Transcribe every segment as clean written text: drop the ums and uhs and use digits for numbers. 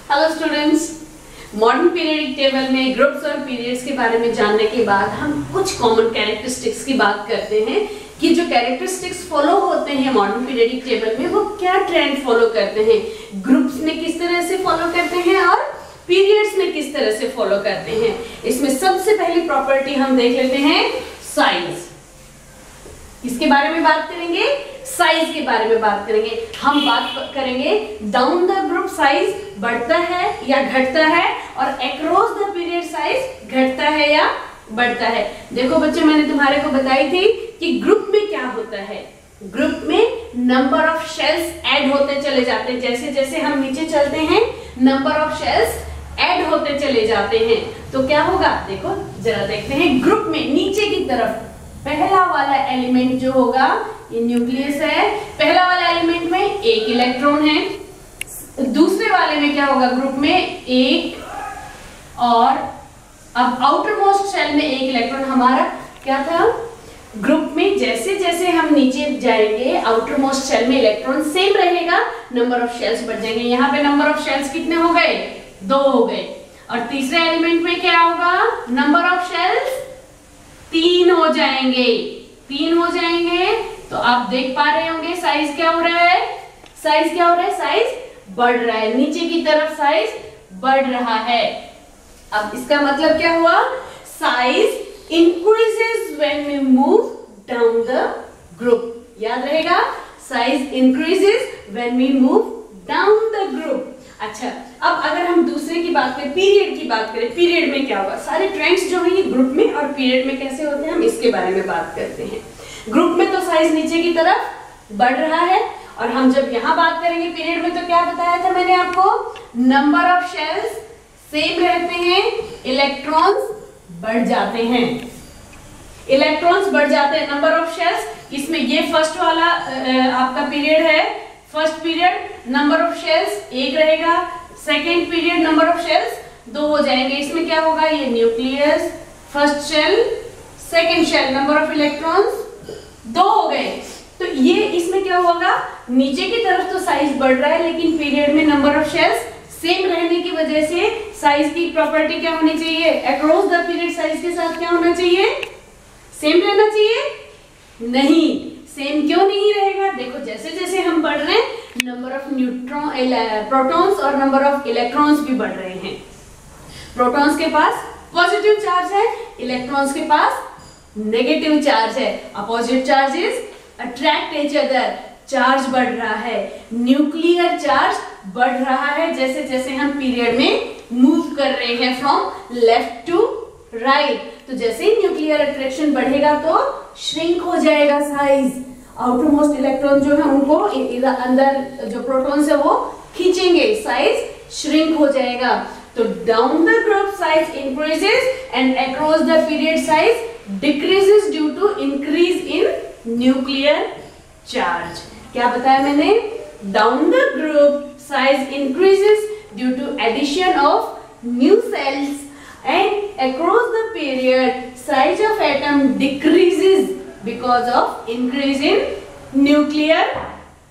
Hello students, modern periodic table में groups और periods के बारे में जानने के बाद हम कुछ कॉमन कैरेक्टरिस्टिक्स की बात करते हैं कि जो कैरेक्टरिस्टिक्स फॉलो होते हैं मॉडर्न पीरियडिक टेबल में वो क्या ट्रेंड फॉलो करते हैं, ग्रुप्स में किस तरह से फॉलो करते हैं और पीरियड्स में किस तरह से फॉलो करते हैं। इसमें सबसे पहली प्रॉपर्टी हम देख लेते हैं साइज। इसके बारे में बात करेंगे, साइज के बारे में बात करेंगे। हम बात करेंगे डाउन द ग्रुप साइज बढ़ता है या घटता है और अक्रॉस द पीरियड साइज घटता है या बढ़ता है। देखो बच्चे, मैंने तुम्हारे को बताई थी कि ग्रुप में क्या होता है। ग्रुप में नंबर ऑफ शेल्स ऐड होते चले जाते हैं। जैसे जैसे हम नीचे चलते हैं नंबर ऑफ शेल्स ऐड होते चले जाते हैं। तो क्या होगा, देखो जरा देखते हैं। ग्रुप में नीचे की तरफ पहला वाला एलिमेंट जो होगा ये न्यूक्लियस है। पहला वाला एलिमेंट में एक इलेक्ट्रॉन है। दूसरे वाले में क्या होगा, ग्रुप में एक, और अब आउटर मोस्ट शेल में एक इलेक्ट्रॉन। हमारा क्या था, ग्रुप में जैसे जैसे हम नीचे जाएंगे आउटर मोस्ट शेल में इलेक्ट्रॉन सेम रहेगा, नंबर ऑफ शेल्स बढ़ जाएंगे। यहाँ पे नंबर ऑफ शेल्स कितने हो गए, 2 हो गए। और तीसरे एलिमेंट में क्या होगा, नंबर ऑफ शेल्स 3 हो जाएंगे। 3 हो जाएंगे तो आप देख पा रहे होंगे साइज क्या हो रहा है, साइज क्या हो रहा है, साइज बढ़ रहा है। नीचे की तरफ साइज बढ़ रहा है। अब इसका मतलब क्या हुआ, size increases when we move down the group. याद रहेगा, size increases when we move down the group. अच्छा, अब अगर हम दूसरे की बात करें, पीरियड की बात करें, पीरियड में क्या होगा। सारे ट्रेंड्स जो है ये ग्रुप में और पीरियड में कैसे होते हैं, हम इसके बारे में बात करते हैं। ग्रुप में तो साइज नीचे की तरफ बढ़ रहा है, और हम जब यहाँ बात करेंगे पीरियड में तो क्या बताया था मैंने आपको, नंबर ऑफ शेल्स सेम रहते हैं, इलेक्ट्रॉन्स बढ़ जाते हैं। इलेक्ट्रॉन्स बढ़ जाते हैं, नंबर ऑफ शेल्स। इसमें ये फर्स्ट वाला आपका पीरियड है, first period number of shells 1 रहेगा। Second period number of shells 2 हो जाएंगे। इसमें क्या होगा, ये nucleus, first shell, second shell, number of electrons 2 हो गए। तो ये इसमें क्या होगा, नीचे की तरफ तो साइज बढ़ रहा है लेकिन पीरियड में नंबर ऑफ शेल्स सेम रहने की वजह से साइज की प्रॉपर्टी क्या होनी चाहिए, अक्रॉस द पीरियड साइज के साथ क्या होना चाहिए, सेम रहना चाहिए। नहीं, सेम क्यों नहीं रहेगा, देखो जैसे जैसे हम बढ़ रहे हैं नंबर ऑफ न्यूट्रॉन, प्रोटॉन्स और नंबर ऑफ इलेक्ट्रॉन्स भी बढ़ रहे हैं। प्रोटॉन्स के पास पॉजिटिव चार्ज है, इलेक्ट्रॉन्स के पास नेगेटिव चार्ज है। Opposite charges attract each other, charge बढ़ रहा है, न्यूक्लियर चार्ज बढ़ रहा है जैसे जैसे हम पीरियड में मूव कर रहे हैं फ्रॉम लेफ्ट टू राइट। तो जैसे ही न्यूक्लियर अट्रैक्शन बढ़ेगा तो श्रिंक हो जाएगा साइज। आउटर मोस्ट इलेक्ट्रॉन जो है उनको अंदर जो प्रोटॉन्स है वो खींचेंगे, साइज श्रिंक हो जाएगा। तो down the group size increases and across the period size decreases due to increase in nuclear charge. क्या बताया मैंने, down the group size increases due to addition of new shells and across the period size of atom decreases because of increase in nuclear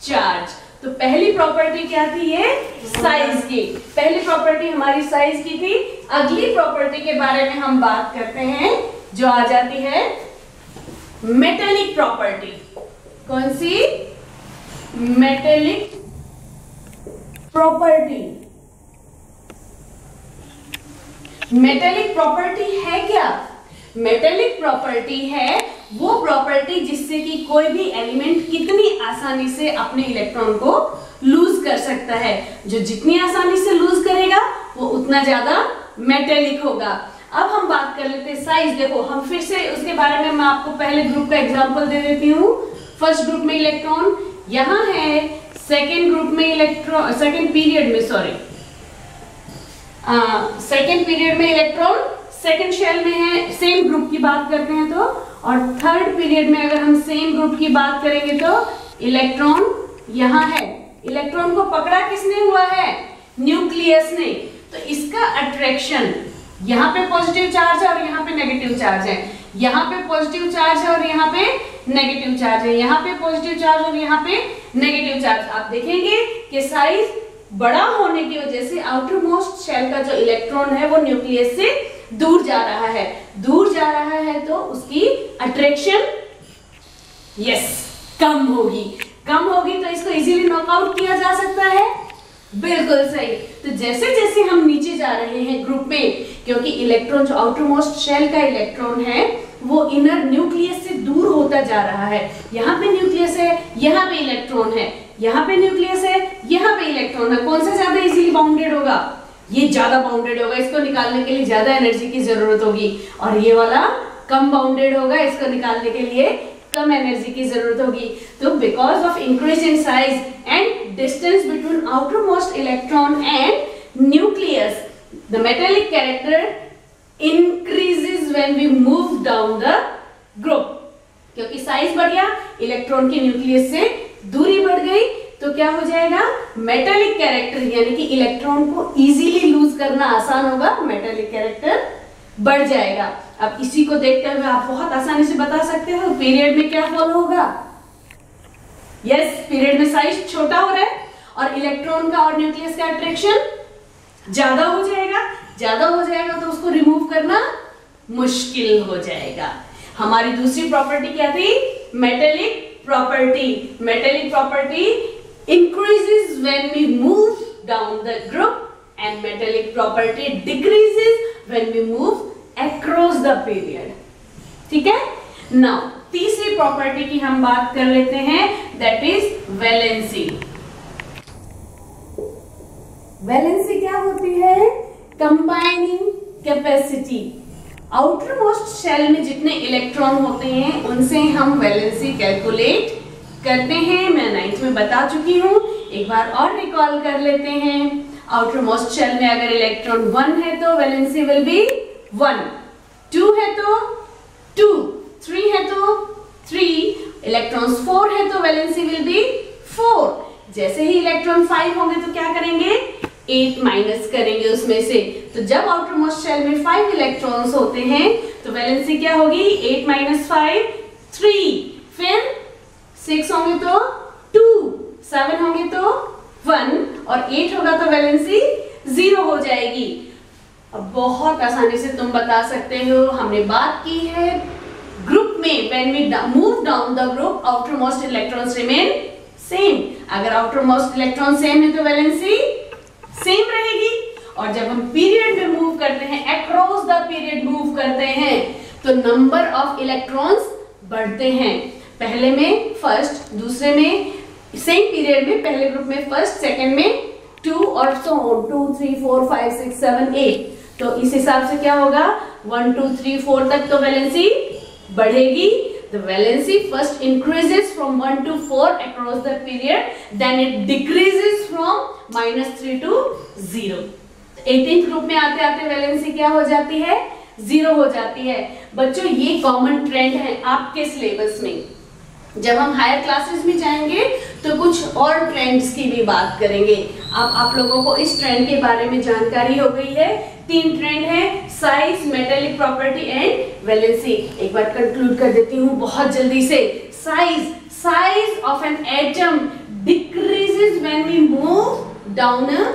charge। तो पहली property क्या थी, ये size की। पहली प्रॉपर्टी हमारी साइज की थी। अगली प्रॉपर्टी के बारे में हम बात करते हैं जो आ जाती है मेटेलिक प्रॉपर्टी। कौन सी, मेटेलिक प्रॉपर्टी। मेटेलिक प्रॉपर्टी है क्या, मेटेलिक प्रॉपर्टी है वो प्रॉपर्टी जिससे कि कोई भी एलिमेंट कितनी आसानी से अपने इलेक्ट्रॉन को लूज कर सकता है। जो जितनी आसानी से लूज करेगा वो उतना ज्यादा मेटेलिक होगा। अब हम बात कर लेते हैं साइज। देखो हम फिर से उसके बारे में मैं आपको पहले ग्रुप का एग्जांपल दे देती हूँ। फर्स्ट ग्रुप में इलेक्ट्रॉन यहाँ है, सेकेंड ग्रुप में इलेक्ट्रॉन, सेकेंड पीरियड में सॉरी सेकेंड पीरियड में इलेक्ट्रॉन सेकेंड शेल में है, सेम ग्रुप की बात करते हैं तो। और थर्ड पीरियड में अगर हम सेम ग्रुप की बात करेंगे तो इलेक्ट्रॉन यहाँ है। इलेक्ट्रॉन को पकड़ा किसने हुआ है, न्यूक्लियस ने। तो इसका अट्रैक्शन, यहाँ पे पॉजिटिव चार्ज है और यहाँ पे नेगेटिव चार्ज है, यहाँ पे पॉजिटिव चार्ज है और यहाँ पे नेगेटिव चार्ज है, यहाँ पे पॉजिटिव चार्ज और यहाँ पे नेगेटिव चार्ज। आप देखेंगे कि साइज बड़ा होने की वजह से आउटर का जो इलेक्ट्रॉन है वो न्यूक्लियस से दूर जा रहा है, दूर जा रहा है तो उसकी अट्रैक्शन कम होगी, कम होगी तो इसको इजीली नॉकआउट किया जा सकता है। बिल्कुल सही। तो जैसे जैसे हम नीचे जा रहे हैं ग्रुप में, क्योंकि इलेक्ट्रॉन जो आउटर मोस्ट शेल का इलेक्ट्रॉन है वो इनर न्यूक्लियस से दूर होता जा रहा है। यहाँ पे न्यूक्लियस है, यहाँ पे इलेक्ट्रॉन है, यहाँ पे न्यूक्लियस है, यहाँ पे इलेक्ट्रॉन है। कौन सा ज्यादा इजीली बाउंडेड होगा? ये ज्यादा बाउंडेड होगा, इसको निकालने के लिए ज्यादा एनर्जी की जरूरत होगी। और ये वाला कम बाउंडेड होगा, इसको निकालने के लिए कम एनर्जी की जरूरत होगी। तो because of increase in size and distance between outer most electron and nucleus, the metallic character increases when we move down the group। क्योंकि साइज बढ़ गया, इलेक्ट्रॉन के न्यूक्लियस से दूरी बढ़ गई, तो क्या हो जाएगा? मेटेलिक कैरेक्टर यानी कि इलेक्ट्रॉन को इजीली लूज करना आसान होगा, मेटेलिक कैरेक्टर बढ़ जाएगा। अब इसी को देखते हुए आप बहुत आसानी से बता सकते हो पीरियड में क्या फॉलो होगा। पीरियड में साइज छोटा हो रहा है और इलेक्ट्रॉन का और न्यूक्लियस का अट्रैक्शन ज्यादा हो जाएगा, ज्यादा हो जाएगा तो उसको रिमूव करना मुश्किल हो जाएगा। हमारी दूसरी प्रॉपर्टी क्या थी? Metallic property. Metallic property increases when we move down the group and metallic property decreases when we move across the period. ठीक है। नाउ तीसरी प्रॉपर्टी की हम बात कर लेते हैं, दैट इज वैलेंसी। वैलेंसी क्या होती है? Combining capacity. Outer most shell में जितने इलेक्ट्रॉन होते हैं उनसे हम वैलेंसी कैलकुलेट करते हैं। मैं 9th में बता चुकी हूं, एक बार और रिकॉल कर लेते हैं। आउटर मोस्ट शेल में अगर इलेक्ट्रॉन 1 है तो वैलेंसी विल बी 1, 2 है तो 2, 3 है तो 3, इलेक्ट्रॉन्स 4 है तो वैलेंसी विल बी 4। जैसे ही इलेक्ट्रॉन 5 होंगे तो क्या करेंगे? 8 माइनस करेंगे उसमें से। तो जब आउटर मोस्ट शेल में 5 इलेक्ट्रॉन्स होते हैं तो वैलेंसी क्या होगी? 8 माइनस 5 3, फिर 6 होंगे तो 2, 7 होंगे तो 1 और 8 होगा तो वैलेंसी 0 हो जाएगी। अब बहुत आसानी से तुम बता सकते हो, हमने बात की है ग्रुप में when we move down the group outer most electrons remain same। अगर outer most electron same है तो वैलेंसी सेम रहेगी। और जब हम पीरियड में मूव करते हैं, अक्रॉस द पीरियड मूव करते हैं, तो नंबर ऑफ इलेक्ट्रॉन्स बढ़ते हैं। पहले में फर्स्ट, दूसरे में सेम पीरियड में पहले ग्रुप में फर्स्ट, सेकंड में 2 और सो 2 3 4 5 6 7 8। तो इस हिसाब से क्या होगा? 1 2 3 4 तक तो वैलेंसी बढ़ेगी। The valency first increases from 1 to 4 across the period, then it decreases from -3 to 0। 18th group में आते आते वैलेंसी क्या हो जाती है? 0 हो जाती है। बच्चों ये कॉमन ट्रेंड है आपके सिलेबस में। जब हम हायर क्लासेस में जाएंगे तो कुछ और ट्रेंड्स की भी बात करेंगे। अब आप लोगों को इस ट्रेंड के बारे में जानकारी हो गई है। 3 ट्रेंड है, size, metallic property and valency. एक बार कंक्लूड कर देती हूँ बहुत जल्दी से। Size of an atom decreases when we move down a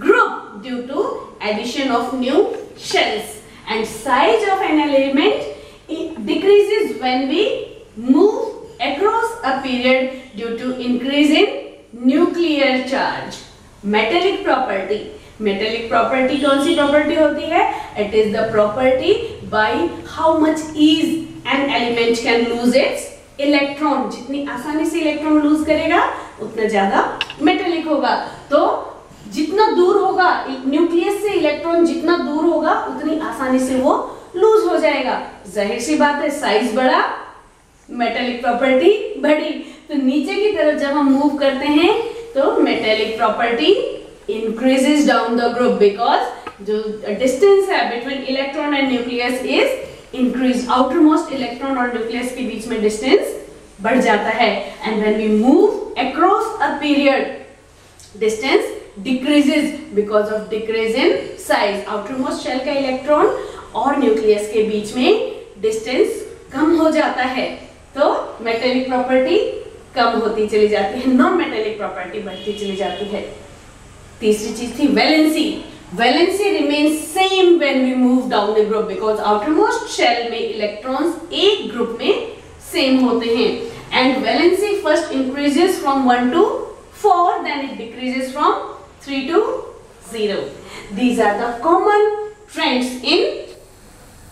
group due to addition of new shells, and size of an element decreases when we move across a period due to increase in nuclear charge। metallic property कौन सी property होती है? it is the property by how much ease an element can lose its electron। जितनी आसानी से electron lose करेगा उतना ज्यादा metallic होगा। तो जितना दूर होगा न्यूक्लियस से इलेक्ट्रॉन, जितना दूर होगा उतनी आसानी से वो लूज हो जाएगा। जाहिर सी बात है, साइज बढ़ा, मेटेलिक प्रॉपर्टी बढ़ी। तो नीचे की तरफ जब हम मूव करते हैं तो metallic property increases down the group, because जो डिस्टेंस है between electron and nucleus is increase. Outer most electron और न्यूक्लियस के बीच में डिस्टेंस बढ़ जाता है। And when we move across a period, distance decreases because of decrease in size. Outer most shell का इलेक्ट्रॉन और न्यूक्लियस के बीच में डिस्टेंस कम हो जाता है, तो मेटेलिक प्रॉपर्टी कम होती चली जाती है, नॉन मेटेलिक प्रॉपर्टी बढ़ती चली जाती है। तीसरी चीज थी valency. Valency remains same when we move down the group because outermost shell में इलेक्ट्रॉन्स एक ग्रुप में सेम होते हैं and valency first increases from 1 to 4 then it decreases from 3 to 0. These are the common trends in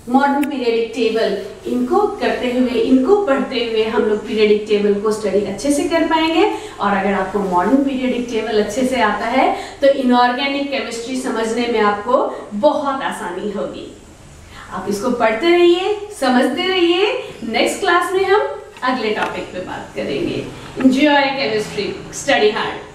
modern periodic table. इनको करते हुए, इनको पढ़ते हुए हम लोग पीरियडिक टेबल को स्टडी अच्छे से कर पाएंगे. और अगर आपको मॉडर्न पीरियडिक टेबल अच्छे से आता है तो इनऑर्गेनिक केमिस्ट्री समझने में आपको बहुत आसानी होगी. आप इसको पढ़ते रहिए, समझते रहिए. नेक्स्ट क्लास में हम अगले टॉपिक पे बात करेंगे. Enjoy chemistry, study hard.